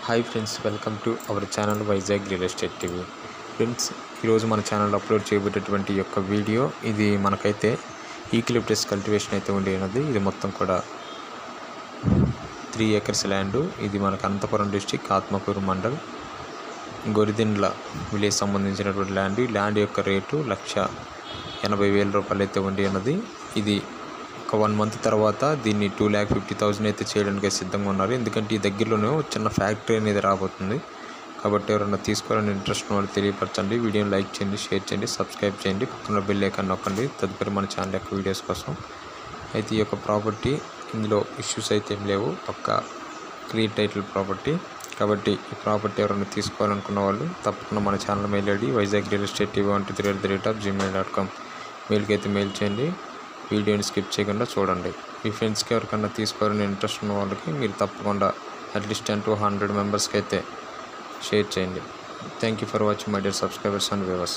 Hi friends, welcome to our channel Vizag real estate TV. Friends, ఈరోజు మన ఛానల్లో upload చేయబడేటువంటి యొక్క వీడియో ఇది మనకైతే ఈక్లిప్టస్ కల్టివేషన్ అయితే ఉండేది. ఇది మొత్తం కూడా 3 acres ల్యాండ్. ఇది మనకు అనంతపురం డిస్టిక్, ఆత్మకూరు మండల్, గొరిదిండ్ల విలేజ్ సంబంధించినటువంటి ల్యాండ్. ఈ ల్యాండ్ యొక్క రేటు 1,80,000 రూపాయలు అయితే ఉండి ఉన్నది. ఇది ఒక 1 month తర్వాత దీన్ని 2,50,000 అయితే చేయడానికి సిద్ధంగా ఉన్నారు. ఎందుకంటే ఈ దగ్గరలోనే చిన్న ఫ్యాక్టరీ అనేది రాబోతుంది. కాబట్టి ఎవరైనా తీసుకోవాలని ఇంట్రెస్ట్ ఉన్న వాళ్ళు తెలియపరచండి. వీడియోని లైక్ చేయండి, షేర్ చేయండి, సబ్స్క్రైబ్ చేయండి, పక్కన బెల్ ఐకాన్ నొక్కండి తదుపరి మన ఛానల్ యొక్క వీడియోస్ కోసం. అయితే ఈ యొక్క ప్రాపర్టీ ఇందులో ఇష్యూస్ అయితే ఏం లేవు, పక్కా క్లియర్ టైటిల్ ప్రాపర్టీ. కాబట్టి ఈ ప్రాపర్టీ ఎవరైనా తీసుకోవాలనుకున్న వాళ్ళు తప్పకుండా మన channel mail ID Vizag real estate TV 123@gmail.com మెయిల్కి అయితే మెయిల్ చేయండి. వీడియోని స్కిప్ చేయకుండా చూడండి. మీ ఫ్రెండ్స్కి ఎవరికైనా తీసుకోవాలని ఇంట్రెస్ట్ ఉన్న వాళ్ళకి మీరు తప్పకుండా అట్లీస్ట్ 10 to 100 మెంబర్స్కి అయితే షేర్ చేయండి. Thank you for watching my dear subscribers and viewers.